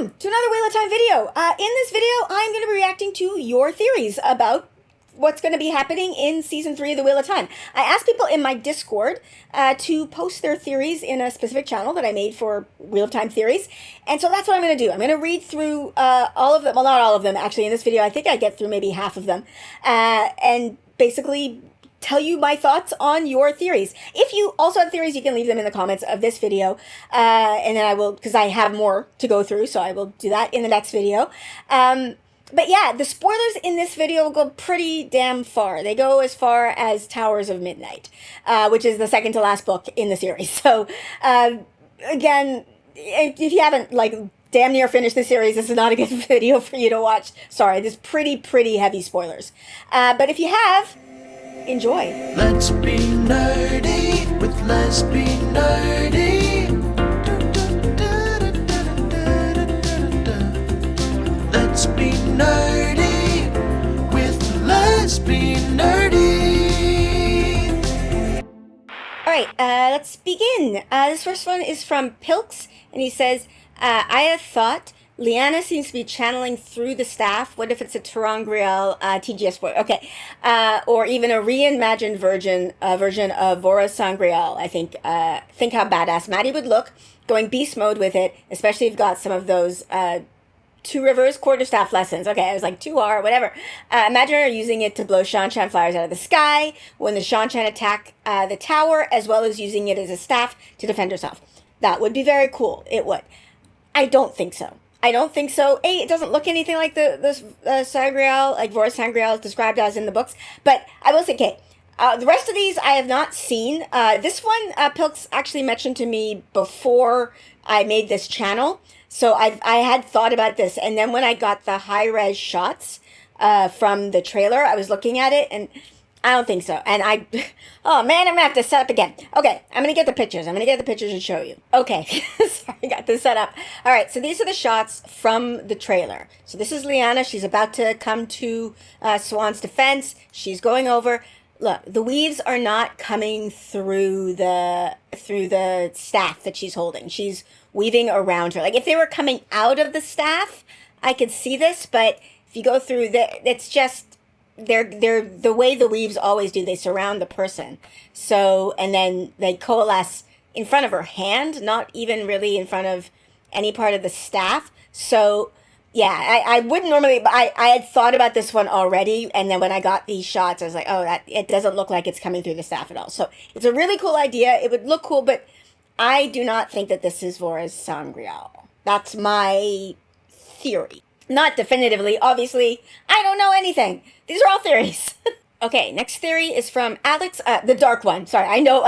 Welcome to another Wheel of Time video. In this video, I'm going to be reacting to your theories about what's going to be happening in Season 3 of the Wheel of Time. I asked people in my Discord to post their theories in a specific channel that I made for Wheel of Time theories, and so that's what I'm going to do. I'm going to read through all of them, well, not all of them, actually, in this video. I think I get through maybe half of them, and basically tell you my thoughts on your theories. If you also have theories, you can leave them in the comments of this video, and then I will, because I have more to go through, so I will do that in the next video. But yeah, the spoilers in this video go pretty damn far. They go as far as Towers of Midnight, which is the second to last book in the series. So, again, if you haven't, like, damn near finished the series, this is not a good video for you to watch. Sorry, there's pretty heavy spoilers. But if you have, enjoy. Let's be nerdy with Let's Be Nerdy. Let's be nerdy with Let's Be Nerdy. Alright, let's begin. This first one is from Pilks, and he says, I have thought Leane seems to be channeling through the staff. What if it's a Terangriel TGS boy? Okay. Or even a reimagined version of Vora's Sangreal. I think how badass Maddie would look going beast mode with it, especially if you've got some of those Two Rivers quarterstaff lessons. Okay, I was like 2R, whatever. Imagine her using it to blow Seanchan flowers out of the sky when the Seanchan attack the tower, as well as using it as a staff to defend herself. That would be very cool. It would. I don't think so. I don't think so. A, it doesn't look anything like the Sangreal, like Vora's Sangreal is described as in the books. But I will say, okay, the rest of these I have not seen. This one, Pilks actually mentioned to me before I made this channel. So I had thought about this. And then when I got the high-res shots from the trailer, I was looking at it, and I don't think so. And oh man, I'm going to have to set up again. Okay, I'm going to get the pictures. I'm going to get the pictures and show you. Okay, sorry, I got this set up. All right, so these are the shots from the trailer. So this is Leane. She's about to come to Swan's defense. She's going over. Look, the weaves are not coming through the staff that she's holding. She's weaving around her. Like, if they were coming out of the staff, I could see this, but if you go through it's just, they're the way the weaves always do. They surround the person. So, and then they coalesce in front of her hand, not even really in front of any part of the staff. So, yeah, I wouldn't normally, but I had thought about this one already, and then when I got these shots, I was like, oh, it doesn't look like it's coming through the staff at all. So, it's a really cool idea. It would look cool, but I do not think that this is Vora's Sangreal. That's my theory. Not definitively, obviously. I don't know anything. These are all theories. Okay, next theory is from Alex, the dark one. Sorry, I know,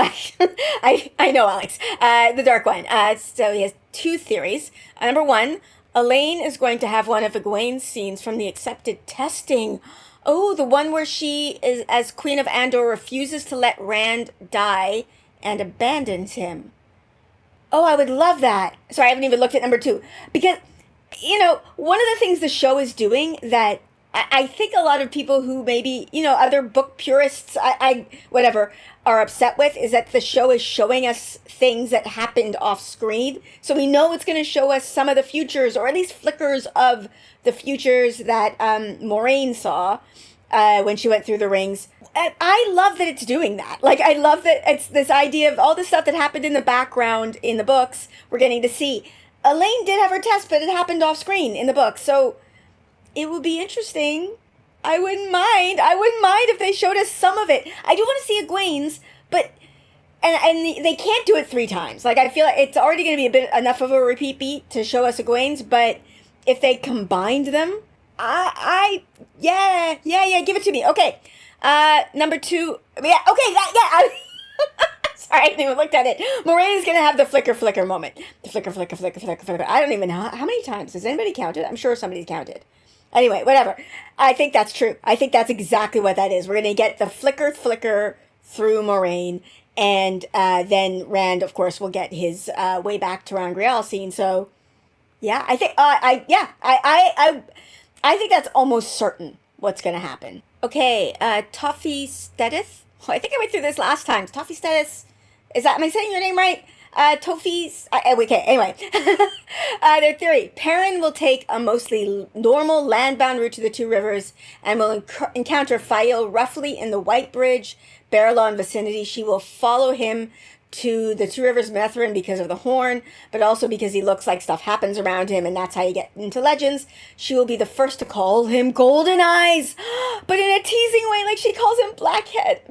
I know Alex. The dark one. So he has two theories. Number one, Elayne is going to have one of Egwene's scenes from the accepted testing. Oh, the one where she is, as Queen of Andor, refuses to let Rand die and abandons him. Oh, I would love that. Sorry, I haven't even looked at number two. Because, you know, one of the things the show is doing that I think a lot of people who maybe, you know, other book purists, whatever, are upset with is that the show is showing us things that happened off screen. So we know it's going to show us some of the futures, or at least flickers of the futures that Moiraine saw when she went through the rings. And I love that it's doing that. Like, I love that it's this idea of all the stuff that happened in the background in the books we're getting to see. Elayne did have her test, but it happened off screen in the book. So it would be interesting. I wouldn't mind. I wouldn't mind if they showed us some of it. I do want to see Egwene's, but and they can't do it 3 times. Like, I feel like it's already going to be enough of a repeat beat to show us Egwene's, but if they combined them, yeah, give it to me. Okay. Number 2, yeah, okay, sorry, I didn't even look at it. Moiraine is going to have the flicker moment. The flicker. I don't even know how many times. Has anybody counted? I'm sure somebody's counted. Anyway, whatever. I think that's true. I think that's exactly what that is. We're going to get the flicker through Moiraine, and then Rand, of course, will get his way back to Terangriel scene. So, yeah, I think, I think that's almost certain what's going to happen. Okay, Toffee Stedith. Oh, I think I went through this last time. Toffee Stedith. Am I saying your name right? Tofi's... okay, anyway. Their theory. Perrin will take a mostly normal land-bound route to the Two Rivers and will encounter Fael roughly in the White Bridge, Barrelon vicinity. She will follow him to the Two Rivers Methrin because of the horn, but also because he looks like stuff happens around him, and that's how you get into legends. She will be the first to call him Golden Eyes, but in a teasing way, like she calls him Blackhead.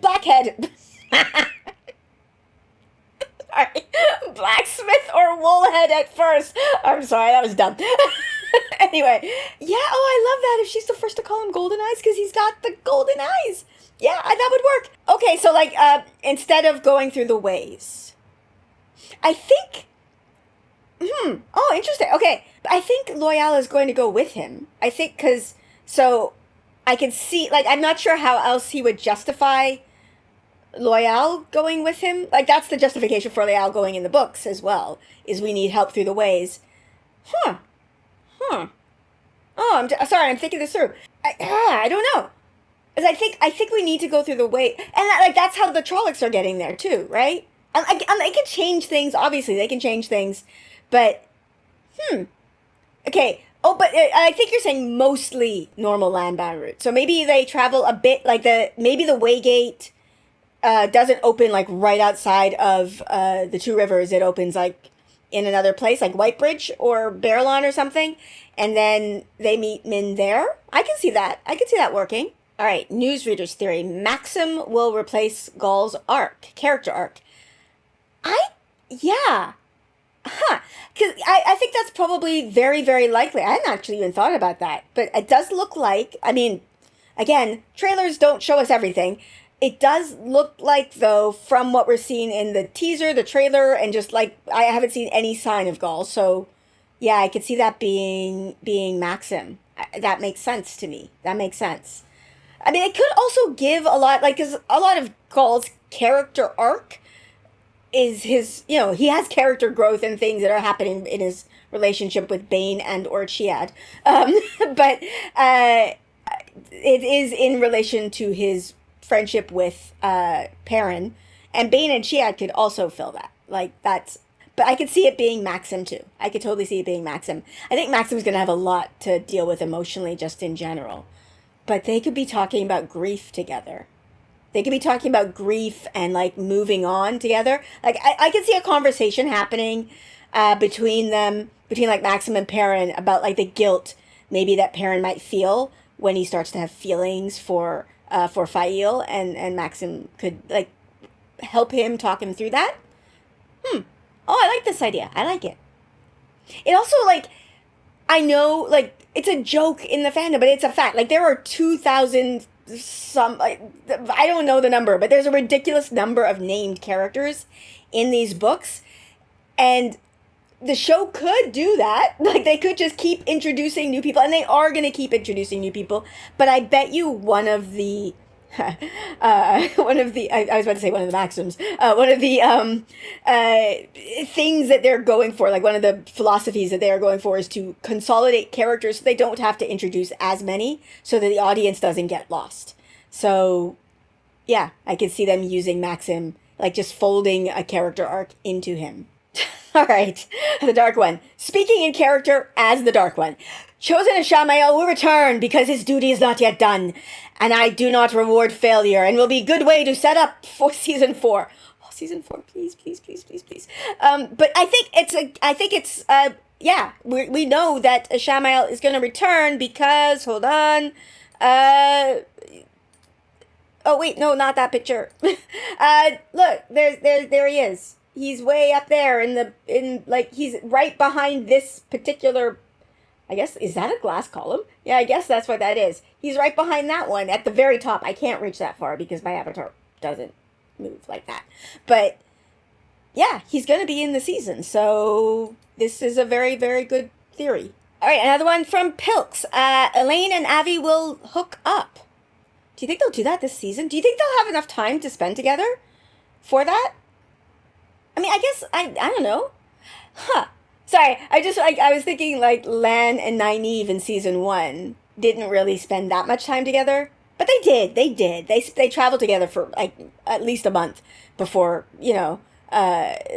Sorry, Blacksmith or Woolhead at first. I'm sorry, that was dumb. Anyway, yeah, I love that if she's the first to call him Golden Eyes because he's got the golden eyes. Yeah, that would work. Okay, so like, instead of going through the ways, I think, oh, interesting. Okay, I think Loial is going to go with him. I think so I can see, like, I'm not sure how else he would justify Loial going with him. Like, that's the justification for Loial going in the books as well, is we need help through the ways. Oh, I'm sorry, I'm thinking this through. I don't know. Because I think we need to go through the way, and that's how the Trollocs are getting there too, right? And they can change things. Obviously, they can change things, but okay. Oh, but I think you're saying mostly normal landbound route. So maybe they travel a bit, like maybe the Waygate doesn't open like right outside of the Two Rivers. It opens like in another place, like Whitebridge or Barrelon or something, and then they meet Min there. I can see that. I can see that working. All right, newsreader's theory. Maxim will replace Gaul's character arc. Yeah. Because I think that's probably very, very likely. I hadn't actually even thought about that. But it does look like, I mean, again, trailers don't show us everything. It does look like, though, from what we're seeing in the teaser, the trailer, and just like, I haven't seen any sign of Gaul. So, yeah, I could see that being Maxim. That makes sense to me. That makes sense. I mean, it could also give a lot, like, because a lot of Gaul's character arc is his, he has character growth and things that are happening in his relationship with Bane and or Chiad. But it is in relation to his friendship with Perrin, and Bane and Chiad could also fill that. Like, but I could see it being Maxim too. I could totally see it being Maxim. I think Maxim's going to have a lot to deal with emotionally just in general. But they could be talking about grief together. They could be talking about grief and, like, moving on together. Like, I could see a conversation happening between like, Maxim and Perrin about, like, the guilt maybe that Perrin might feel when he starts to have feelings for Fael, and Maxim could, like, help him, talk him through that. Oh, I like this idea. I like it. It also, like, I know, like, it's a joke in the fandom, but it's a fact. Like, there are 2,000 some, like, I don't know the number, but there's a ridiculous number of named characters in these books. And the show could do that. Like, they could just keep introducing new people, and they are going to keep introducing new people. But I bet you one of the I was about to say one of the maxims, one of the things that they're going for, like one of the philosophies that they are going for, is to consolidate characters so they don't have to introduce as many, so that the audience doesn't get lost. So yeah, I could see them using Maxim, like just folding a character arc into him. All right, the Dark One. Speaking in character as the Dark One. Chosen Ishamael will return because his duty is not yet done, and I do not reward failure, and will be good way to set up for season 4. Oh, season 4, please, please, please, please, please. But I think it's yeah, we know that Ishamael is going to return because, hold on, oh wait, no, not that picture. Look, there he is. He's way up there he's right behind this particular, I guess, is that a glass column? Yeah, I guess that's what that is. He's right behind that one at the very top. I can't reach that far because my avatar doesn't move like that. But yeah, he's going to be in the season. So this is a very, very good theory. All right, another one from Pilks. Elayne and Avi will hook up. Do you think they'll do that this season? Do you think they'll have enough time to spend together for that? I mean, I guess, I don't know. Sorry, I was thinking, like, Lan and Nynaeve in season 1 didn't really spend that much time together. But they did. They traveled together for, like, at least a month before,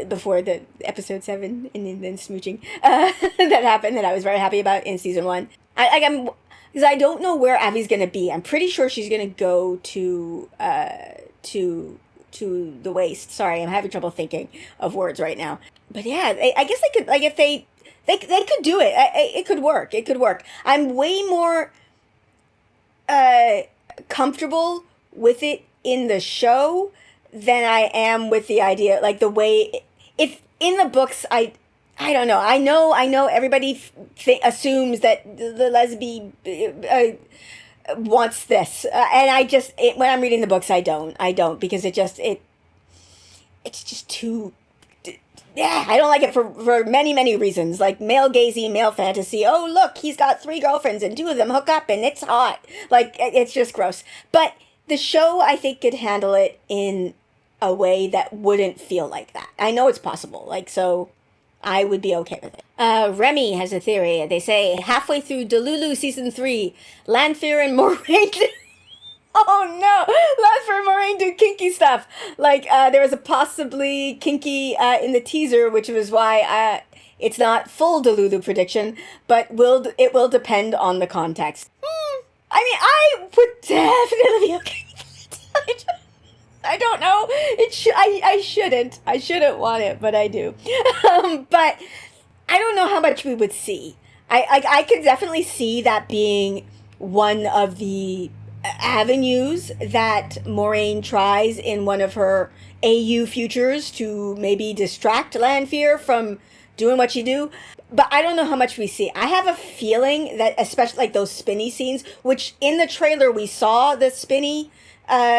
before the episode 7 and then smooching that happened that I was very happy about in season 1. I'm because I don't know where Abby's gonna be. I'm pretty sure she's gonna go to the waste. Sorry, I'm having trouble thinking of words right now. But yeah, I guess they could, like, if they could do it. It could work. It could work. I'm way more comfortable with it in the show than I am with the idea, like the way, if in the books, I don't know. I know everybody assumes that the lesbian wants this, and I just when I'm reading the books, I don't because it's just too. Yeah, I don't like it for many reasons, like male gazy, male fantasy. Oh, look, he's got 3 girlfriends and 2 of them hook up and it's hot. Like, it's just gross. But the show, I think, could handle it in a way that wouldn't feel like that. I know it's possible, like, so I would be okay with it. Remy has a theory. They say halfway through Delulu season 3, Lanfear and Moiraine. Oh no! Lanfear and Moiraine do kinky stuff. Like, there was a possibly kinky in the teaser, which was why it's not full Delulu prediction, but it will depend on the context. I mean, I would definitely be okay with it. I don't know. I shouldn't. I shouldn't want it, but I do. But I don't know how much we would see. I could definitely see that being one of the avenues that Moiraine tries in one of her AU futures to maybe distract Lanfear from doing what she do. But I don't know how much we see. I have a feeling that, especially like those spinny scenes, which in the trailer we saw the spinny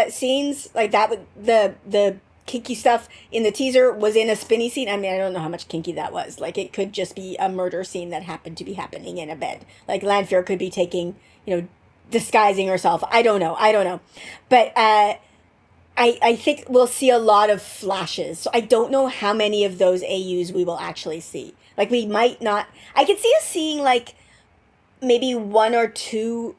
scenes, like that with the kinky stuff in the teaser was in a spinny scene. I mean, I don't know how much kinky that was. Like, it could just be a murder scene that happened to be happening in a bed. Like, Lanfear could be taking, disguising herself. I don't know. But I think we'll see a lot of flashes. So I don't know how many of those AUs we will actually see. Like, we might not. I could see us seeing, like, maybe 1 or 2,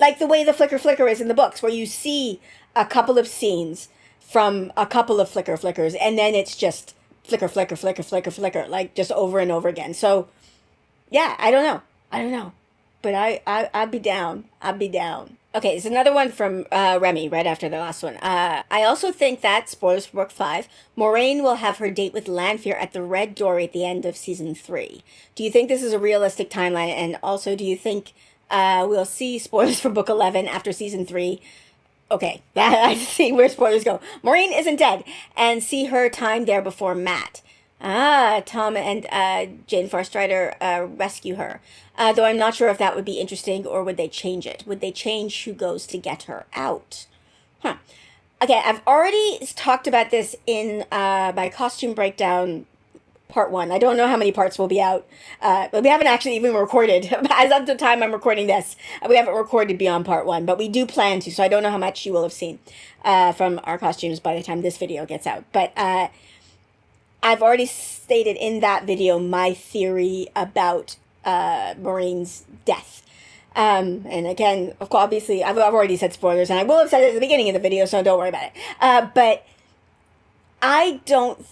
like the way the flicker is in the books, where you see a couple of scenes from a couple of flickers, and then it's just flicker, like, just over and over again. So, yeah, I don't know. But I'd be down. Okay, it's another one from Remy, right after the last one. I also think that, spoilers for Book 5, Moiraine will have her date with Lanfear at the Red Door at the end of Season 3. Do you think this is a realistic timeline? And also, do you think we'll see, spoilers for Book 11 after Season 3? Okay, I see where spoilers go. Moiraine isn't dead, and see her time there before Mat. Tom and Jane Farstrider rescue her. Though I'm not sure if that would be interesting, or would they change it? Would they change who goes to get her out? Okay, I've already talked about this in my costume breakdown part 1. I don't know how many parts will be out, but we haven't actually even recorded. As of the time I'm recording this, we haven't recorded beyond part 1, but we do plan to, so I don't know how much you will have seen from our costumes by the time this video gets out. But I've already stated in that video my theory about Moiraine's death. And again, of course, obviously, I've already said spoilers, and I will have said it at the beginning of the video, so don't worry about it. But I don't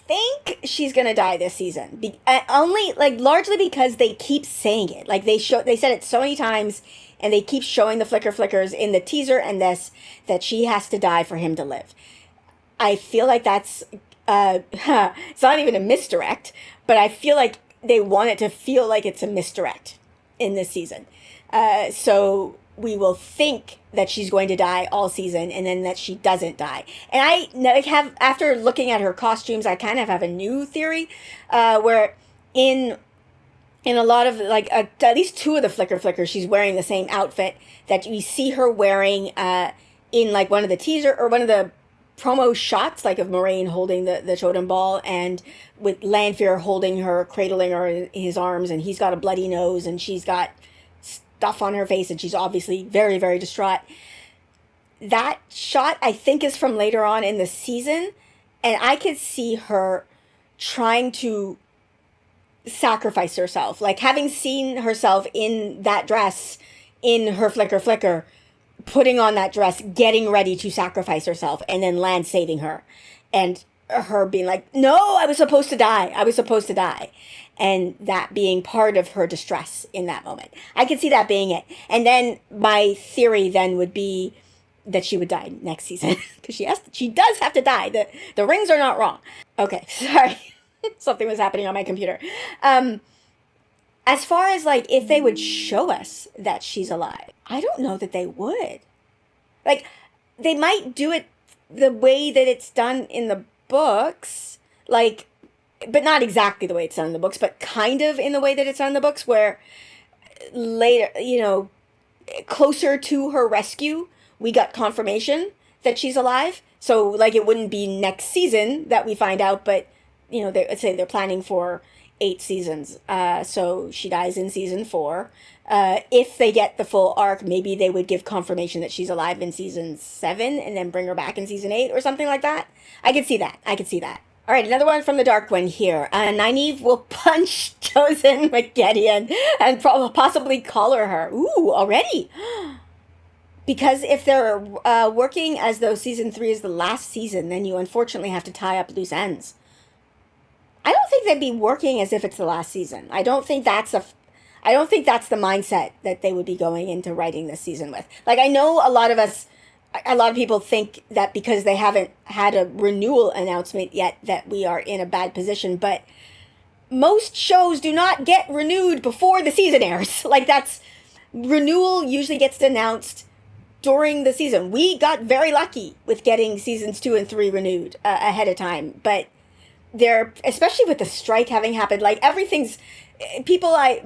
think she's gonna die this season. Only, like, largely because they keep saying it. Like, they said it so many times, and they keep showing the flickers in the teaser and this, that she has to die for him to live. I feel like that's it's not even a misdirect, but I feel like they want it to feel like it's a misdirect in this season. So we will think that she's going to die all season, and then that she doesn't die. And I have, after looking at her costumes, I kind of have a new theory, where in a lot of, like, at least 2 of the flickers, she's wearing the same outfit that we see her wearing in, like, one of the teaser, or one of the promo shots, like, of Moiraine holding the totem ball, and with Lanfear holding her, cradling her in his arms, and he's got a bloody nose, and she's got stuff on her face, and she's obviously very, very distraught. That shot, I think, is from later on in the season, and I could see her trying to sacrifice herself, like, having seen herself in that dress, in her flicker, putting on that dress, getting ready to sacrifice herself, and then Lan saving her. And her being like, no, I was supposed to die. I was supposed to die. And that being part of her distress in that moment. I could see that being it. And then my theory then would be that she would die next season. Because she does have to die. The rings are not wrong. Okay, sorry. Something was happening on my computer. As far as, like, if they would show us that she's alive, I don't know that they would. Like, they might do it the way that it's done in the books. Like, but not exactly the way it's done in the books, but kind of in the way that it's done in the books, where later, closer to her rescue, we got confirmation that she's alive. So, like, it wouldn't be next season that we find out, but, let's say they're planning for 8 seasons. So she dies in season 4. If they get the full arc, maybe they would give confirmation that she's alive in season 7 and then bring her back in season 8 or something like that. I could see that. All right, another one from the Dark One here. Nynaeve will punch Chosen McGettian and possibly collar her. Ooh, already. Because if they're working as though season 3 is the last season, then you unfortunately have to tie up loose ends. I don't think they'd be working as if it's the last season. I don't think that's the mindset that they would be going into writing this season with. Like, I know a lot of people think that because they haven't had a renewal announcement yet that we are in a bad position, but most shows do not get renewed before the season airs. Like, renewal usually gets announced during the season. We got very lucky with getting seasons 2 and 3 renewed ahead of time, but especially with the strike having happened, like, my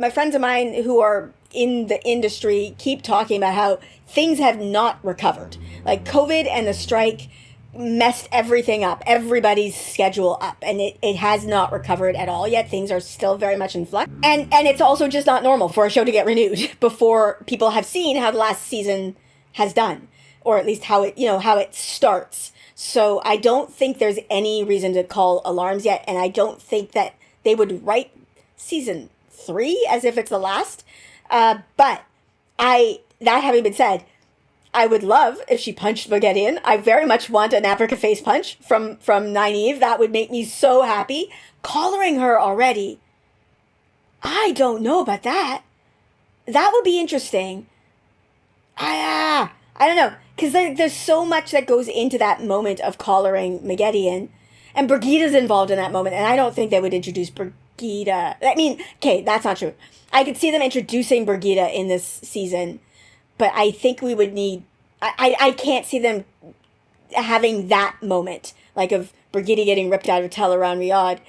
friends of mine who are in the industry keep talking about how things have not recovered. Like, COVID and the strike messed everything up, everybody's schedule up, and it has not recovered at all yet. Things are still very much in flux. And it's also just not normal for a show to get renewed before people have seen how the last season has done, or at least how it starts. So I don't think there's any reason to call alarms yet, and I don't think that they would write season 3 as if it's the last. But that having been said, I would love if she punched Moghedien. I very much want an Africa face punch from Nynaeve. That would make me so happy. Collaring her already, I don't know about that. That would be interesting. I don't know. Because there's so much that goes into that moment of collaring Moghedien. And Brigida's involved in that moment. And I don't think they would introduce Brigida. I mean, okay, that's not true. I could see them introducing Brigida in this season. But I think we would need... I can't see them having that moment. Like, of Brigida getting ripped out of Teleron Riyadh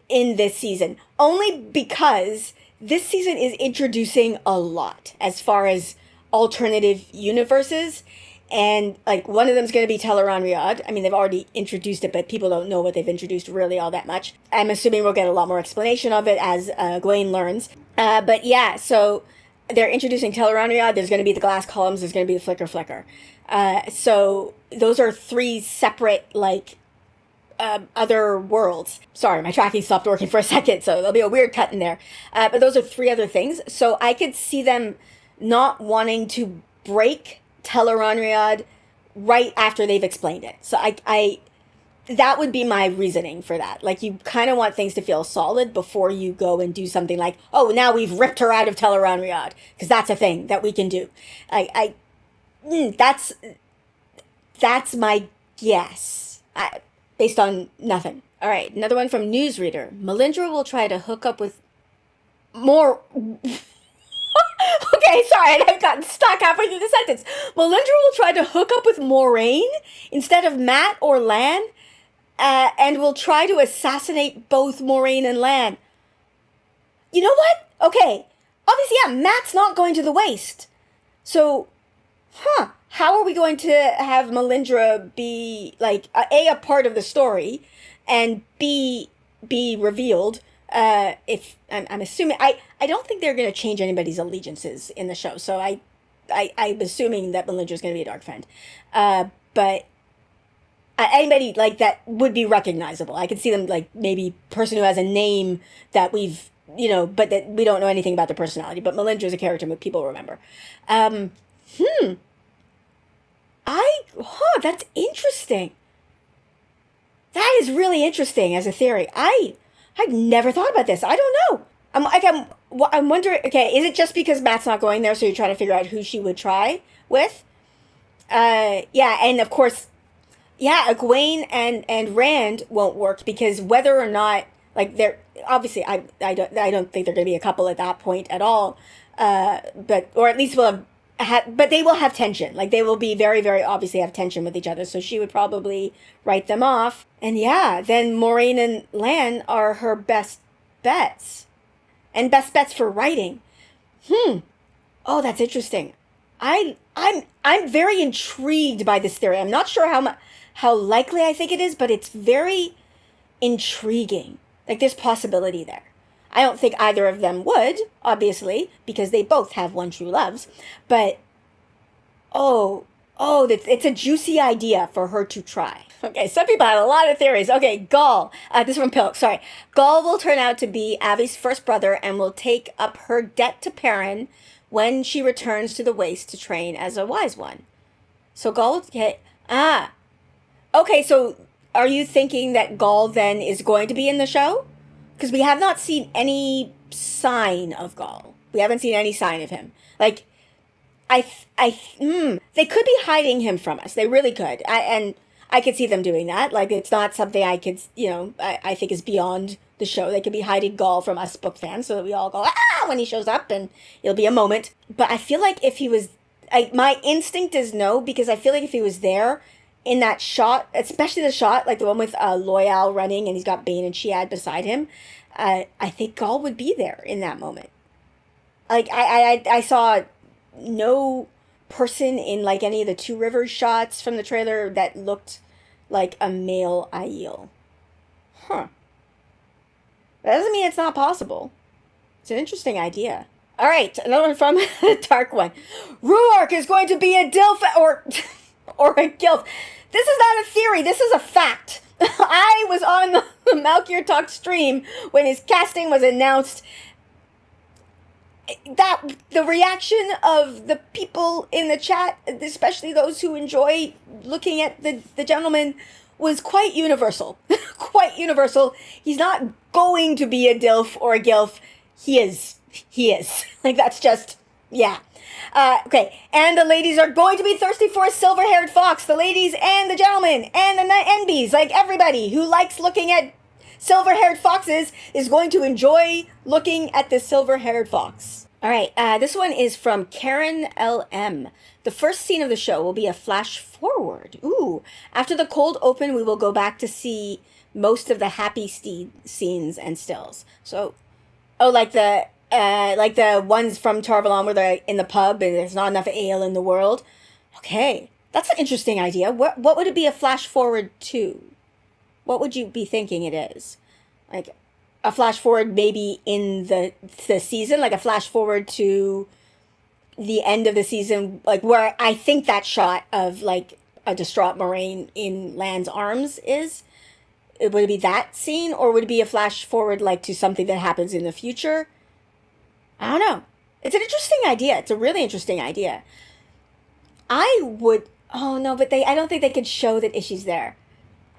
in this season. Only because this season is introducing a lot as far as alternative universes, and like one of them is going to be Teleron Riyadh. I mean, they've already introduced it, but people don't know what they've introduced really all that much. I'm assuming we'll get a lot more explanation of it as Gawain learns. But yeah, so they're introducing Teleron Riyadh. There's going to be the glass columns. There's going to be the flicker. So those are 3 separate other worlds. Sorry, my tracking stopped working for a second, so there'll be a weird cut in there. But those are 3 other things. So I could see them not wanting to break Teleron Riyadh right after they've explained it. So I that would be my reasoning for that. Like, you kind of want things to feel solid before you go and do something like, oh, now we've ripped her out of Teleron Riyadh, because that's a thing that we can do. That's my guess, based on nothing. All right, another one from Newsreader. Melindhra will try to hook up with more... Okay, sorry, I've gotten stuck halfway through the sentence. Melindhra will try to hook up with Moiraine instead of Mat or Lan, and will try to assassinate both Moiraine and Lan. You know what? Okay, obviously, yeah, Mat's not going to the waste. So, how are we going to have Melindhra be, like, A, a part of the story, and B, be revealed? If I'm assuming, I don't think they're going to change anybody's allegiances in the show. So I'm assuming that Melindra's going to be a dark friend. But anybody like that would be recognizable. I could see them, like, maybe person who has a name that we've, but that we don't know anything about their personality. But Melindra's a character that people remember. That's interesting. That is really interesting as a theory. I've never thought about this. I don't know. I'm wondering. Okay, is it just because Mat's not going there, so you're trying to figure out who she would try with? Yeah, and of course, yeah, Egwene and Rand won't work because whether or not like they're obviously I don't think they're going to be a couple at that point at all. But or at least we'll but they will have tension. Like they will be very, very obviously have tension with each other. So she would probably write them off. And yeah, then Moiraine and Lan are her best bets. And best bets for writing. Oh, that's interesting. I'm very intrigued by this theory. I'm not sure how likely I think it is, but it's very intriguing. Like there's possibility there. I don't think either of them would, obviously, because they both have one true loves. But, it's a juicy idea for her to try. Okay, some people had a lot of theories. Okay, Gaul. This is from Pilk, sorry. Gaul will turn out to be Abby's first brother and will take up her debt to Perrin when she returns to the Waste to train as a wise one. So Gaul, okay. Okay, so are you thinking that Gaul then is going to be in the show? Because we have not seen any sign of Gaul. We haven't seen any sign of him. Like, they could be hiding him from us. They really could. I could see them doing that. Like, it's not something I could, I think is beyond the show. They could be hiding Gaul from us book fans so that we all go, when he shows up, and it'll be a moment. But I feel like if he was, my instinct is no, because I feel like if he was there, in that shot, especially the shot, like the one with Loyal running and he's got Bane and Shead beside him, I think Gaul would be there in that moment. Like, I saw no person in, like, any of the Two Rivers shots from the trailer that looked like a male Aiel. That doesn't mean it's not possible. It's an interesting idea. All right, another one from the Dark One. Rhuarc is going to be a Dilf or a Gilf. This is not a theory. This is a fact. I was on the Malkier Talk stream when his casting was announced. That the reaction of the people in the chat, especially those who enjoy looking at the gentleman, was quite universal. Quite universal. He's not going to be a Dilf or a Gilf. He is. Like, that's just, yeah. Okay, and the ladies are going to be thirsty for a silver-haired fox. The ladies and the gentlemen and the NBs, like everybody who likes looking at silver-haired foxes is going to enjoy looking at the silver-haired fox. All right, this one is from Karen LM. The first scene of the show will be a flash forward. Ooh, after the cold open, we will go back to see most of the happy scenes and stills. So, like the ones from Tarvalon where they're in the pub and there's not enough ale in the world. Okay, that's an interesting idea. What would it be a flash forward to? What would you be thinking it is? Like a flash forward maybe in the season, like a flash forward to the end of the season, like where I think that shot of like a distraught Moiraine in Lan's arms is. Would it be that scene, or would it be a flash forward like to something that happens in the future? I don't know. It's an interesting idea. It's a really interesting idea. I don't think they could show that Ishi's there.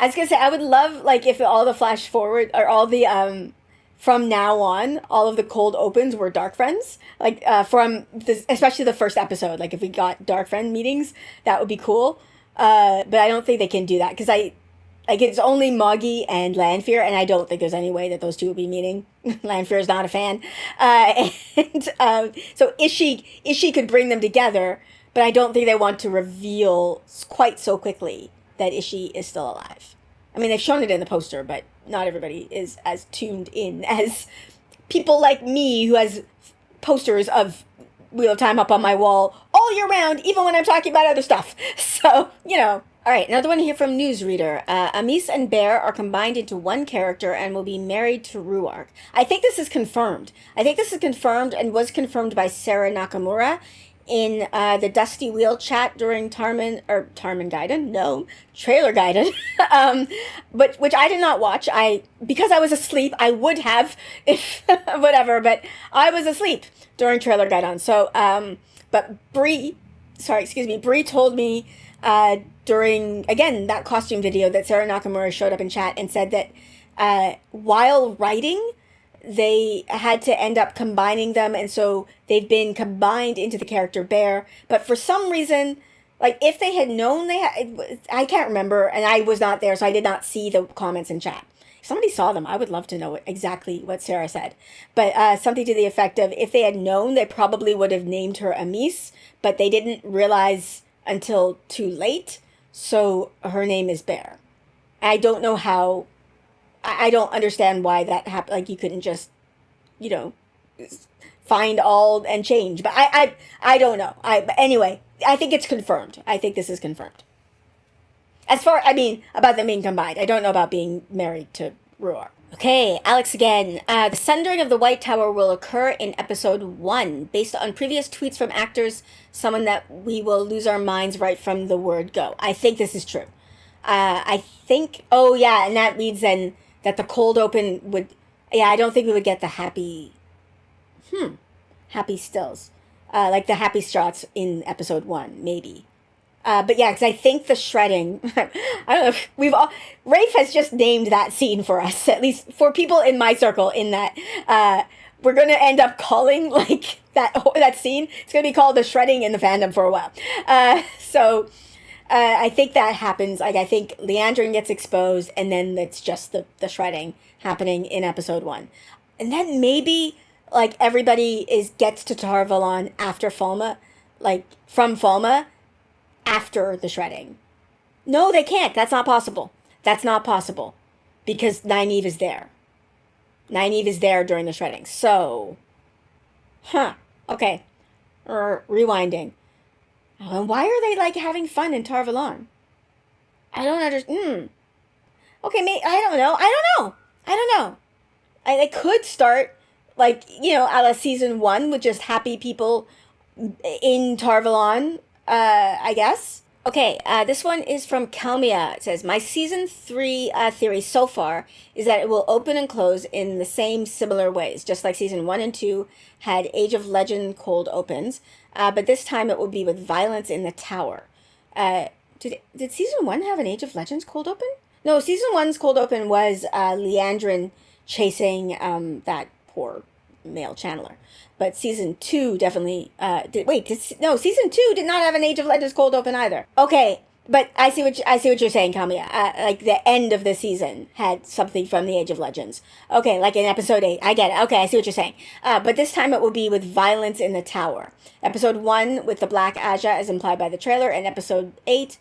I was going to say, I would love, like, if all the flash forward, or all the, from now on, all of the cold opens were Dark Friends. Like, especially the first episode. Like, if we got Dark Friend meetings, that would be cool. But I don't think they can do that, because it's only Moggy and Lanfear, and I don't think there's any way that those two would be meeting. Lanfear is not a fan. So Ishi could bring them together, but I don't think they want to reveal quite so quickly that Ishi is still alive. I mean, they've shown it in the poster, but not everybody is as tuned in as people like me, who has posters of Wheel of Time up on my wall all year round, even when I'm talking about other stuff. So, All right, another one here from Newsreader. Amis and Bear are combined into one character and will be married to Rhuarc. I think this is confirmed. And was confirmed by Sarah Nakamura in the Dusty Wheel chat during Trailer Gaiden, but which I did not watch. Because I was asleep. I would have, if whatever, but I was asleep during Trailer Gaiden. So, but Bree told me during, again, that costume video that Sarah Nakamura showed up in chat and said that while writing, they had to end up combining them, and so they've been combined into the character Bear. But for some reason, like, if they had known I can't remember, and I was not there, so I did not see the comments in chat. If somebody saw them, I would love to know exactly what Sarah said. But something to the effect of, if they had known, they probably would have named her Amis, but they didn't realize until too late, so her name is Bear. I don't know how... I don't understand why that happened. Like, you couldn't just, find all and change. But I don't know. But anyway, I think it's confirmed. I think this is confirmed. As far, about them being combined. I don't know about being married to Rhuarc. Okay, Alex again. The Sundering of the White Tower will occur in episode 1. Based on previous tweets from actors, someone that we will lose our minds right from the word go. I think this is true. I think, and that means then that the cold open would, I don't think we would get the happy stills, like the happy shots in episode 1, maybe. But yeah, because I think the shredding, I don't know, Rafe has just named that scene for us, at least for people in my circle, in that we're going to end up calling, like, that scene, it's going to be called the shredding in the fandom for a while. So I think that happens. Like, I think Leandrin gets exposed, and then it's just the shredding happening in episode 1. And then maybe, like, everybody gets to Tar Valon after Falma, like, from Falma, after the shredding. No, they can't. That's not possible. That's not possible. Because Nynaeve is there. Nynaeve is there during the shredding. So, okay. Rewinding. And why are they, like, having fun in Tar Valon? I don't understand. Okay, I don't know. They could start, like, a la season 1 with just happy people in Tar Valon, I guess. Okay, this one is from Kalmia. It says, my season 3 theory so far is that it will open and close in the same similar ways, just like season 1 and 2 had Age of Legend cold opens, but this time it will be with violence in the tower. Did season 1 have an Age of Legends cold open? No, season 1's cold open was Leandrin chasing that poor male channeler. But season 2 definitely season 2 did not have an Age of Legends cold open either. Okay, but I see what you're saying, Kamiya. Like, the end of the season had something from the Age of Legends. Okay, like in episode 8. I get it. Okay, I see what you're saying. But this time it will be with violence in the tower. Episode 1 with the Black Aja, as implied by the trailer, and episode 8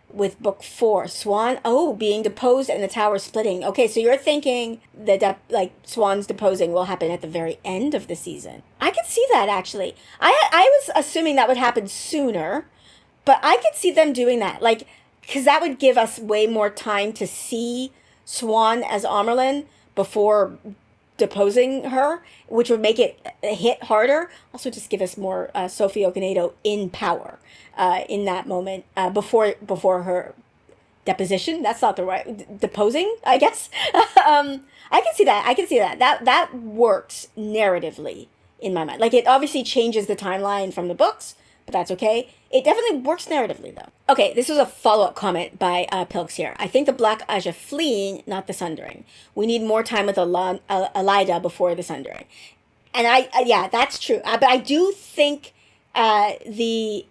with book 4, Swan, being deposed and the tower splitting. Okay, so you're thinking that Swan's deposing will happen at the very end of the season. I could see that, actually. I was assuming that would happen sooner, but I could see them doing that, like, because that would give us way more time to see Swan as Amerlin before deposing her, which would make it hit harder. Also, just give us more Sophie Okonedo in power in that moment before her deposition. That's not the right deposing, I guess. I can see that. That works narratively in my mind. Like, it obviously changes the timeline from the books, but that's okay. It definitely works narratively, though. Okay, this was a follow-up comment by Pilks here. I think the Black Aja fleeing, not the Sundering. We need more time with Elida before the Sundering. And yeah, that's true. But I do think the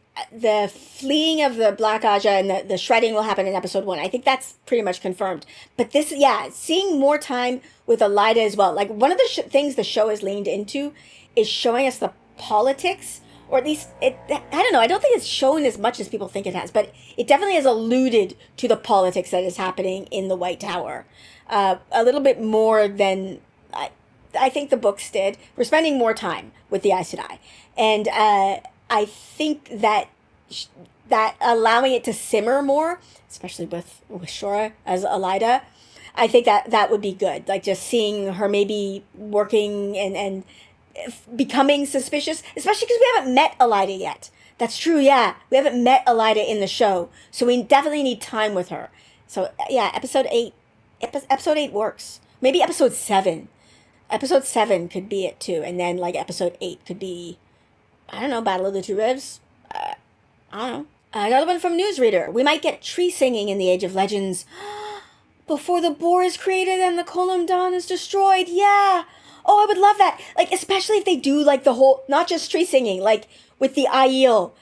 fleeing of the Black Aja and the shredding will happen in episode 1. I think that's pretty much confirmed. But this, seeing more time with Elida as well. Like, one of the things the show has leaned into is showing us the politics. Or at least, I don't know, I don't think it's shown as much as people think it has, but it definitely has alluded to the politics that is happening in the White Tower. A little bit more than I think the books did. We're spending more time with the Aes Sedai. And I think that allowing it to simmer more, especially with Shora as Elida, I think that would be good. Like, just seeing her maybe working and becoming suspicious, especially because we haven't met Elida yet. That's true, yeah. We haven't met Elida in the show, so we definitely need time with her. So, yeah, episode 8 works. Maybe episode 7. Episode 7 could be it, too. And then, like, episode 8 could be, I don't know, Battle of the Two Rivers? I don't know. Another one from Newsreader. We might get tree singing in the Age of Legends before the boar is created and the Column Dawn is destroyed. Yeah. Oh, I would love that. Like, especially if they do, like, the whole, not just tree singing, like, with the Aiel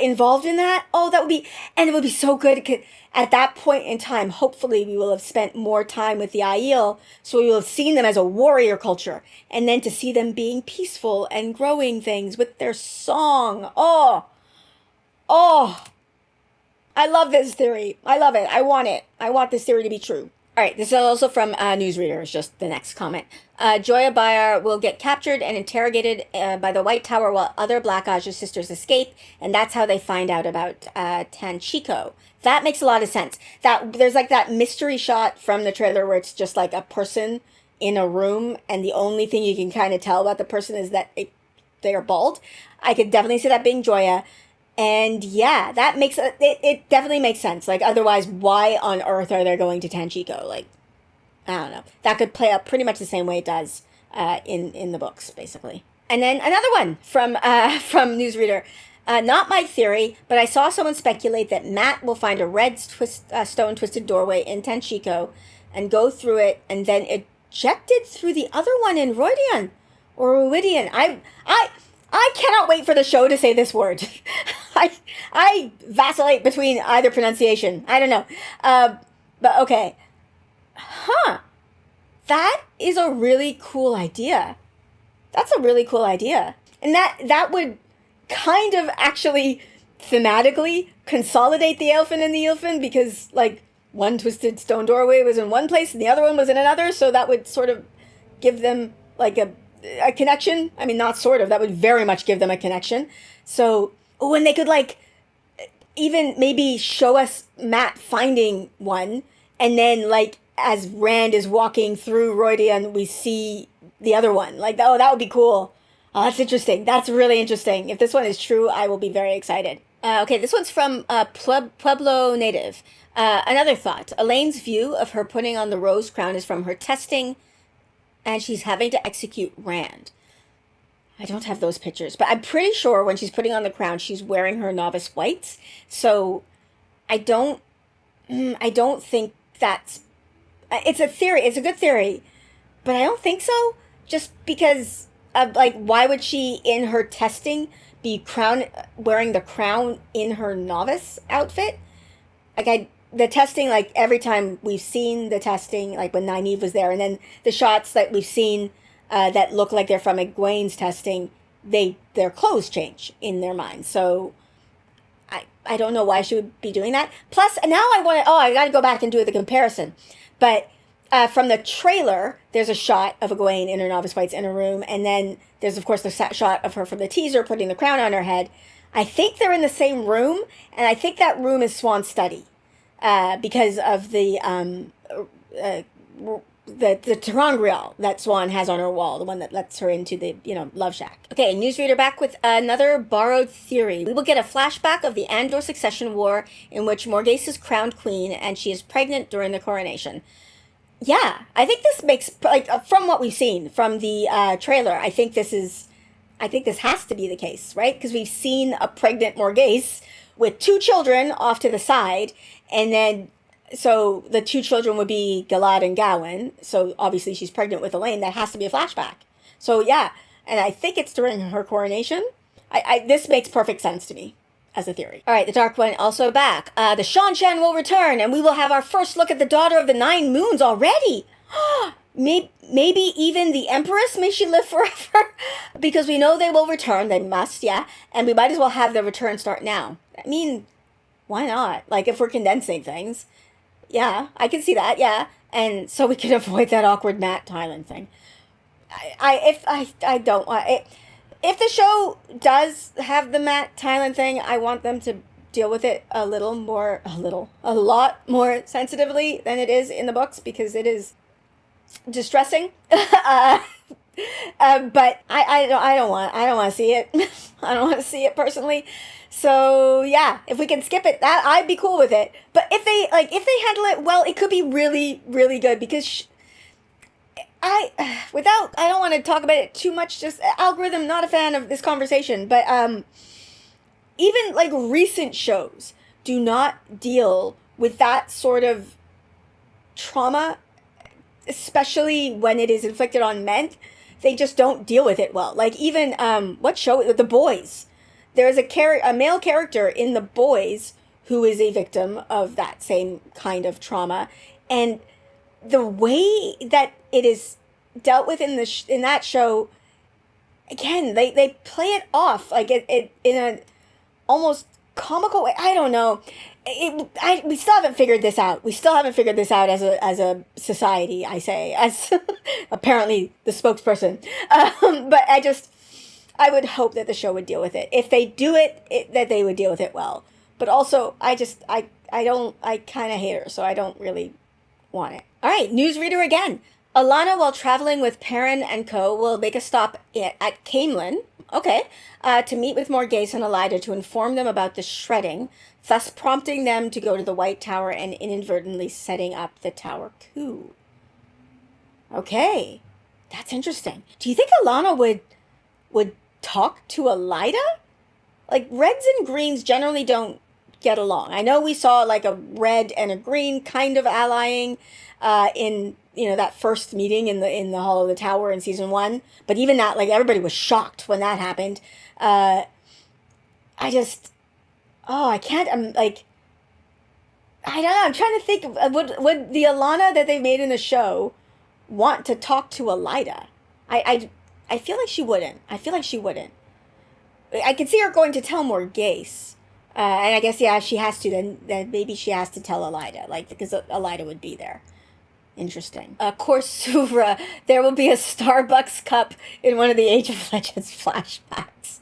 involved in that. Oh, that would be, and it would be so good. At that point in time, hopefully we will have spent more time with the Aiel, so we will have seen them as a warrior culture. And then to see them being peaceful and growing things with their song. Oh, I love this theory. I love it. I want it. I want this theory to be true. All right, this is also from Newsreader. It's just the next comment. Joya Bayar will get captured and interrogated by the White Tower while other Black Aja sisters escape, and that's how they find out about Tanchico. That makes a lot of sense. That there's like that mystery shot from the trailer where it's just like a person in a room, and the only thing you can kind of tell about the person is that they are bald. I could definitely see that being Joya. And yeah, that makes it definitely makes sense. Like, otherwise, why on earth are they going to Tanchico? Like, I don't know. That could play out pretty much the same way it does in the books, basically. And then another one from Newsreader. Not my theory, but I saw someone speculate that Mat will find a red stone twisted doorway in Tanchico and go through it and then eject it through the other one in Rhuarc or Rhuarc. I cannot wait for the show to say this word. I vacillate between either pronunciation. I don't know. But okay. That is a really cool idea. That's a really cool idea. And that would kind of actually thematically consolidate the Elfin and the Ylfin, because like one twisted stone doorway was in one place and the other one was in another, so that would sort of give them like a connection. I mean, not sort of, that would very much give them a connection. So when they could like even maybe show us Mat finding one, and then like as Rand is walking through Rhuarc, we see the other one. Like, oh, that would be cool. Oh, that's interesting. That's really interesting. If this one is true, I will be very excited. Okay, this one's from Pueblo Native. Another thought. Elayne's view of her putting on the rose crown is from her testing, and she's having to execute Rand. I don't have those pictures, but I'm pretty sure when she's putting on the crown, she's wearing her novice whites. So I don't think that's... It's a theory. It's a good theory, but I don't think so. Just because... like, why would she, in her testing, be wearing the crown in her novice outfit? Like, the testing, like, every time we've seen the testing, like when Nynaeve was there, and then the shots that we've seen that look like they're from Egwene's testing, their clothes change in their minds. So I don't know why she would be doing that. Plus, now I got to go back and do the comparison. But from the trailer, there's a shot of Egwene in her novice whites in a room, and then there's, of course, the shot of her from the teaser putting the crown on her head. I think they're in the same room, and I think that room is Swan's study because of the terangrial that Swan has on her wall, the one that lets her into the, love shack. Okay, Newsreader back with another borrowed theory. We will get a flashback of the Andor succession war in which Morgase is crowned queen and she is pregnant during the coronation. Yeah, I think this makes, like, from what we've seen from the trailer, I think this has to be the case, right? Because we've seen a pregnant Morgase with 2 children off to the side, and then, so the 2 children would be Galad and Gawain, so obviously she's pregnant with Elayne. That has to be a flashback. So yeah, and I think it's during her coronation. This makes perfect sense to me as a theory. All right, the Dark One also back. The Seanchan will return, and we will have our first look at the Daughter of the Nine Moons already. Maybe even the Empress, may she live forever? Because we know they will return, they must, yeah. And we might as well have the return start now. I mean, why not? Like, if we're condensing things. Yeah, I can see that, yeah. And so we can avoid that awkward Mat Thailand thing. I don't want it. If the show does have the Mat Thailand thing, I want them to deal with it a lot more sensitively than it is in the books, because it is distressing. But I don't want to see it. I don't want to see it personally. So yeah, if we can skip it, that I'd be cool with it. But if they handle it well, it could be really, really good, because I don't want to talk about it too much, just algorithm, not a fan of this conversation, but even like recent shows do not deal with that sort of trauma, especially when it is inflicted on men. They just don't deal with it well. Like even what show? The Boys. There's a male character in The Boys who is a victim of that same kind of trauma, and the way that it is dealt with in in that show, again, they play it off like it in a almost comical way. I don't know. We still haven't figured this out. We still haven't figured this out as a society, I say, as apparently the spokesperson. But I would hope that the show would deal with it. If they do it, that they would deal with it well. But also, I kind of hate her, so I don't really want it. All right, newsreader again. Alanna, while traveling with Perrin and co, will make a stop at Caemlyn, to meet with Morgase and Elaida to inform them about the shredding, thus prompting them to go to the White Tower and inadvertently setting up the Tower coup. Okay, that's interesting. Do you think Alanna would talk to Elaida? Like, reds and greens generally don't get along. I know we saw like a red and a green kind of allying in that first meeting in the Hall of the Tower in season 1, but even that, like, everybody was shocked when that happened. I can't. I'm like, I don't know. I'm trying to think. Would the Alanna that they made in the show want to talk to Elaida? I feel like she wouldn't. I could see her going to tell Morgase. And I guess, yeah, if she has to, then maybe she has to tell Elaida, like, because Elaida would be there. Interesting. Corsura, there will be a Starbucks cup in one of the Age of Legends flashbacks.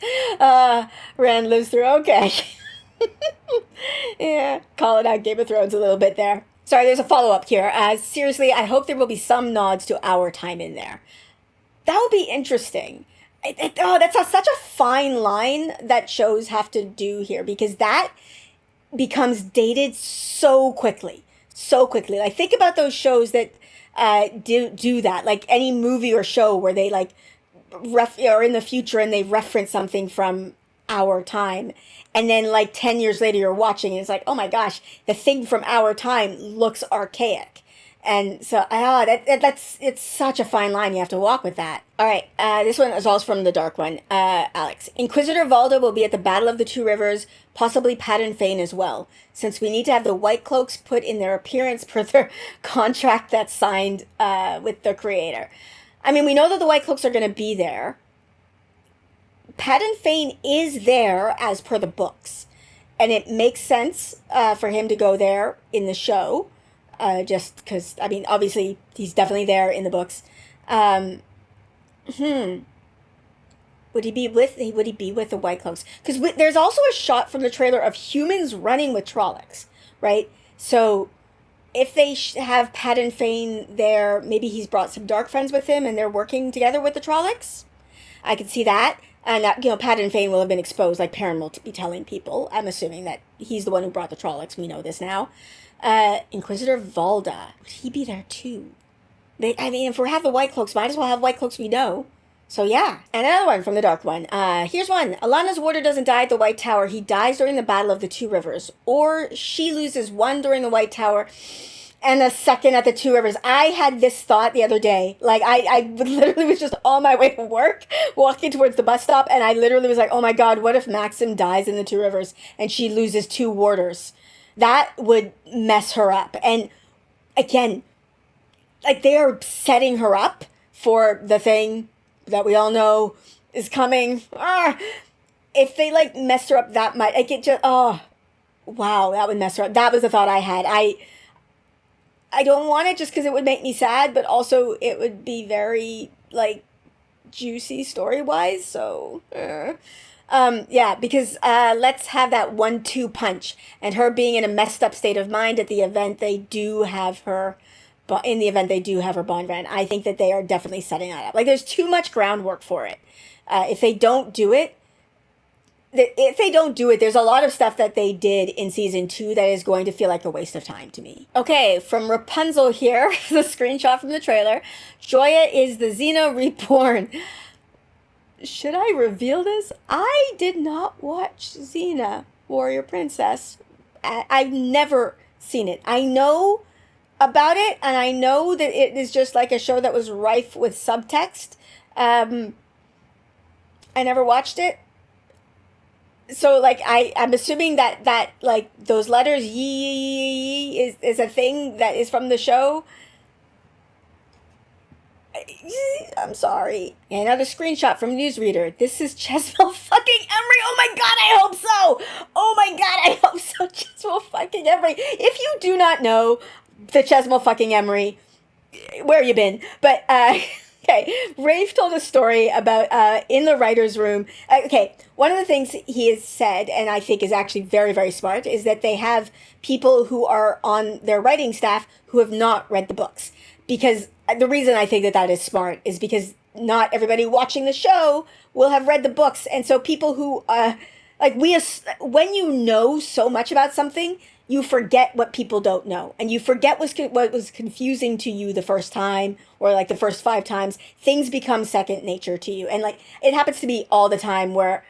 Rand lives through, okay. Yeah, calling out Game of Thrones a little bit there. Sorry, there's a follow-up here. Seriously, I hope there will be some nods to our time in there. That would be interesting. That's such a fine line that shows have to do here, because that becomes dated so quickly. Like, think about those shows that do that, like any movie or show where they like or in the future and they reference something from our time, and then like 10 years later you're watching and it's like, oh my gosh, the thing from our time looks archaic. And so, it's such a fine line you have to walk with that. All right, this one is also from the Dark One. Alex. Inquisitor Valda will be at the Battle of the Two Rivers, possibly Padan Fain as well, since we need to have the Whitecloaks put in their appearance per their contract that's signed with the creator. I mean, we know that the Whitecloaks are going to be there. Padan Fain is there as per the books, and it makes sense for him to go there in the show. Just because, I mean, obviously he's definitely there in the books. Would he be with the Whitecloaks? Because there's also a shot from the trailer of humans running with Trollocs, right? So if they have Padan Fain there, maybe he's brought some dark friends with him and they're working together with the Trollocs. I could see that. And that, Padan Fain will have been exposed, like Perrin will be telling people. I'm assuming that he's the one who brought the Trollocs. We know this now. Inquisitor Valda, would he be there too? If we have the Whitecloaks, might as well have Whitecloaks we know. So yeah. And another one from the Dark One. Here's one. Alanna's warder doesn't die at the White Tower. He dies during the Battle of the Two Rivers. Or she loses one during the White Tower and a second at the Two Rivers. I had this thought the other day. Like, I literally was just on my way to work, walking towards the bus stop, and I literally was like, oh my god, what if Maxim dies in the Two Rivers and she loses 2 warders? That would mess her up. And again, like, they are setting her up for the thing that we all know is coming. If they like mess her up that much, like, it just, oh wow, that would mess her up. That was the thought I had. I don't want it just because it would make me sad, but also it would be very like juicy story wise. So yeah, because let's have that 1-2 punch, and her being in a messed up state of mind at the event they do have her. But in the event they do have her bond ran, I think that they are definitely setting that up. Like, there's too much groundwork for it. If they don't do it, there's a lot of stuff that they did in season 2 that is going to feel like a waste of time to me. Okay, from Rapunzel here, the screenshot from the trailer. Joya is the Xena reborn. should I reveal this? I did not watch Xena, Warrior Princess. I've never seen it. I know about it, and I know that it is just like a show that was rife with subtext. I never watched it. So, like, I'm assuming that like, those letters, yee, is a thing that is from the show. I'm sorry. And another screenshot from Newsreader. This is Cheswell fucking Emery. Oh my god, I hope so. Oh my god, I hope so. Cheswell fucking Emery. If you do not know the Cheswell fucking Emery, where you been? But, okay, Rafe told a story about, in the writer's room. Okay, one of the things he has said, and I think is actually very, very smart, is that they have people who are on their writing staff who have not read the books. Because the reason I think that is smart is because not everybody watching the show will have read the books. And so people who, when you know so much about something, you forget what people don't know. And you forget what was confusing to you the first time, or like the first 5 times. Things become second nature to you. And like, it happens to me all the time where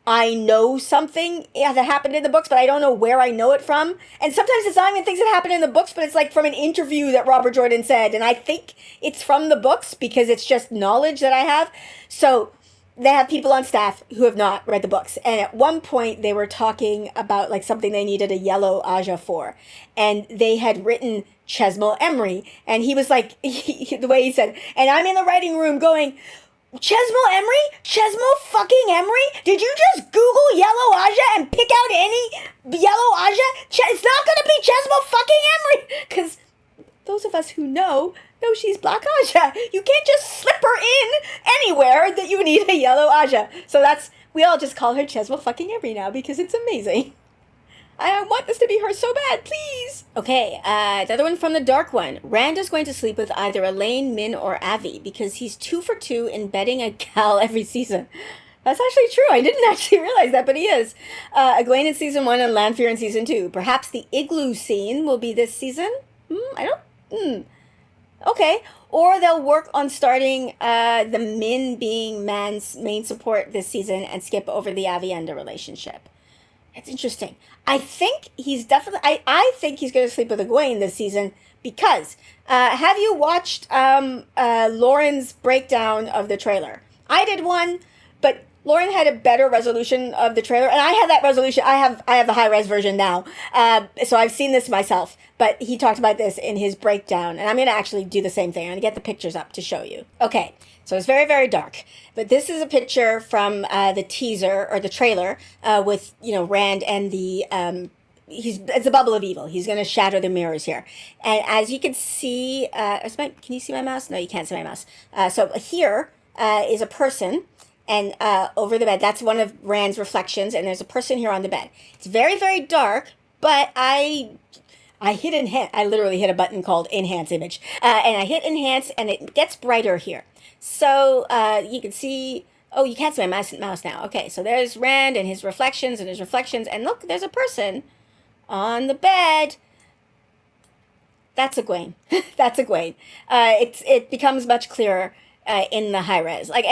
I know something that happened in the books, but I don't know where I know it from. And sometimes it's not even things that happen in the books, but it's like from an interview that Robert Jordan said. And I think it's from the books because it's just knowledge that I have. So they have people on staff who have not read the books. And at one point they were talking about like something they needed a yellow Aja for. And they had written Cheswell Emery. And he was like, the way he said, and I'm in the writing room going, Cheswell Emery? Cheswell fucking Emery? Did you just Google Yellow Aja and pick out any Yellow Aja? It's not gonna be Cheswell fucking Emery! Because those of us who know she's Black Aja. You can't just slip her in anywhere that you need a Yellow Aja. So we all just call her Cheswell fucking Emery now because it's amazing. I want this to be her so bad, please. Okay, the other one from the Dark One. Rand is going to sleep with either Elayne, Min, or Avi because he's 2 for 2 in betting a gal every season. That's actually true. I didn't actually realize that, but he is. Egwene in season 1 and Lanfear in season 2. Perhaps the igloo scene will be this season? Okay. Or they'll work on starting the Min being Man's main support this season and skip over the Avienda relationship. That's interesting. I think he's definitely... I think he's going to sleep with Egwene this season because... have you watched Lauren's breakdown of the trailer? I did one, but Lauren had a better resolution of the trailer, and I had that resolution. I have the high-res version now, so I've seen this myself, but he talked about this in his breakdown, and I'm going to actually do the same thing. I'm going to get the pictures up to show you. Okay, so it's very, very dark, but this is a picture from the teaser, or the trailer, with, Rand and the... it's a bubble of evil. He's going to shatter the mirrors here. And as you can see... can you see my mouse? No, you can't see my mouse. So here is a person... And over the bed, that's one of Rand's reflections, and there's a person here on the bed. It's very, very dark, but I hit enhance. I literally hit a button called Enhance Image. And I hit Enhance, and it gets brighter here. So you can see... Oh, you can't see my mouse now. Okay, so there's Rand and his reflections, and look, there's a person on the bed. That's Egwene. That's Egwene. It becomes much clearer in the high res. Like,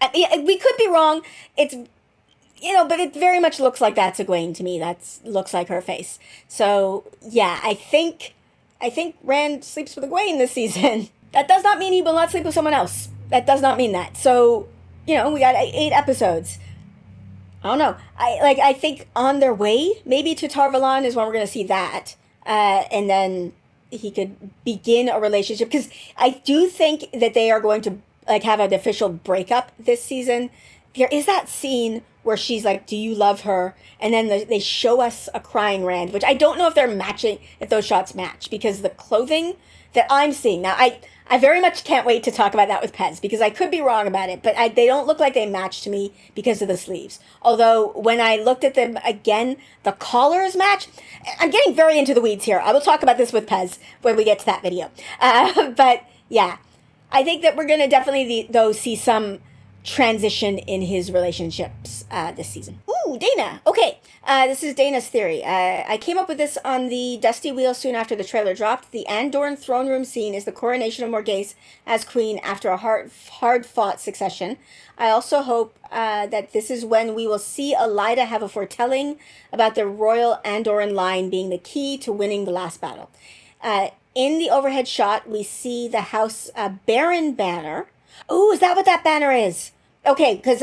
we could be wrong. It's, but it very much looks like that's Egwene to me. Looks like her face. So, yeah, I think Rand sleeps with Egwene this season. That does not mean he will not sleep with someone else. That does not mean that. So, we got 8 episodes. I don't know. I think on their way, maybe to Tarvalon is when we're going to see that. And then he could begin a relationship. Because I do think that they are going to have an official breakup this season. There is that scene where she's like, do you love her? And then they show us a crying Rand, which I don't know if those shots match, because the clothing that I'm seeing now, I very much can't wait to talk about that with Pez, because I could be wrong about it, but they don't look like they match to me because of the sleeves. Although when I looked at them again, the collars match. I'm getting very into the weeds here. I will talk about this with Pez when we get to that video. But yeah. I think that we're going to definitely, though, see some transition in his relationships this season. Ooh, Ooh, Dana. Okay, this is Dana's theory. I came up with this on the Dusty Wheel soon after the trailer dropped. The Andorn throne room scene is the coronation of Morgase as queen after a hard-fought succession. I also hope that this is when we will see Elaida have a foretelling about the royal Andorran line being the key to winning the last battle. In the overhead shot, we see the House Baron banner. Ooh, is that what that banner is? Okay, because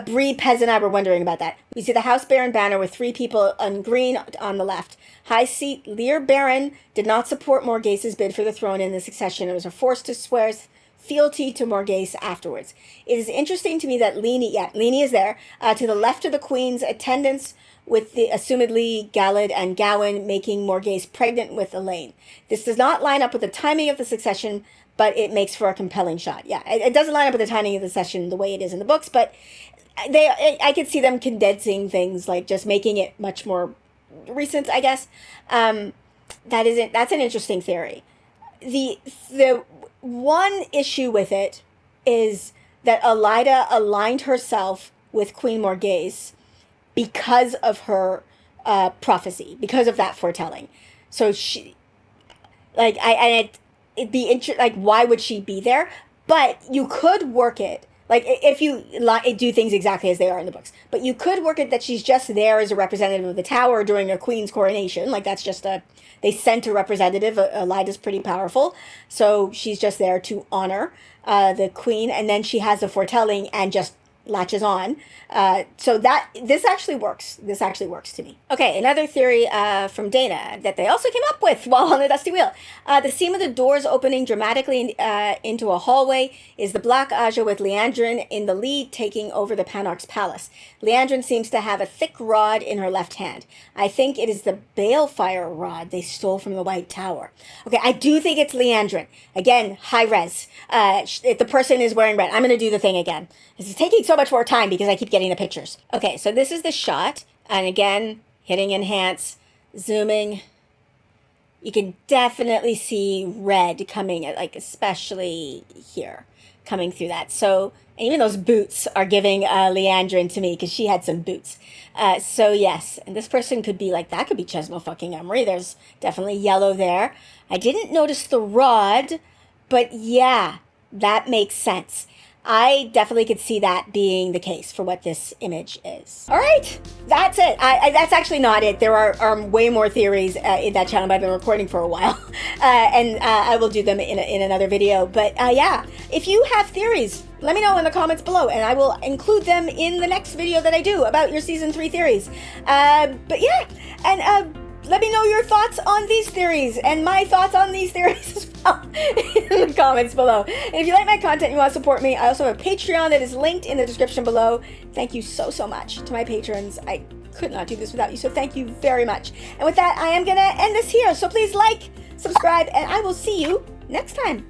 Bree, Pez, and I were wondering about that. We see the House Baron banner with 3 people on green on the left. High Seat Lear Baron did not support Morgase's bid for the throne in the succession and was forced to swear fealty to Morgase afterwards. It is interesting to me that Leane is there, to the left of the Queen's attendants, with the assumedly Galad and Gawain making Morgase pregnant with Elayne. This does not line up with the timing of the succession, but it makes for a compelling shot. Yeah, it doesn't line up with the timing of the session the way it is in the books, but I could see them condensing things, like just making it much more recent, I guess. That's an interesting theory. The one issue with it is that Elaida aligned herself with Queen Morgase because of her prophecy, because of that foretelling. So she, like, it'd be like, why would she be there? But you could work it, like, if you do things exactly as they are in the books. But you could work it that she's just there as a representative of the tower during a queen's coronation. Like, that's just they sent a representative. Elaida's pretty powerful. So she's just there to honor the queen. And then she has a foretelling and just latches on. So this actually works. This actually works to me. Okay, another theory from Dana that they also came up with while on the Dusty Wheel. The scene of the doors opening dramatically into a hallway is the Black Aja with Liandrin in the lead taking over the Panarch's palace. Liandrin seems to have a thick rod in her left hand. I think it is the balefire rod they stole from the White Tower. Okay, I do think it's Liandrin. Again, high res. If the person is wearing red, I'm going to do the thing again. This is taking so much more time because I keep getting the pictures. Okay, so this is the shot. And again, hitting enhance, zooming. You can definitely see red coming, like especially here, coming through that. So even those boots are giving Liandrin to me because she had some boots. So yes, and this person could be like, that could be Chesmo fucking Emery. There's definitely yellow there. I didn't notice the rod, but yeah, that makes sense. I definitely could see that being the case for what this image is. All right, that's it. That's actually not it. There are way more theories in that channel, but I've been recording for a while. And I will do them in another video. But yeah, if you have theories, let me know in the comments below, and I will include them in the next video that I do about your Season 3 theories. But yeah, and let me know your thoughts on these theories and my thoughts on these theories as well in the comments below. And if you like my content and you want to support me, I also have a Patreon that is linked in the description below. Thank you so much to my patrons. I could not do this without you, so thank you very much. And with that, I am going to end this here. So please like, subscribe, and I will see you next time.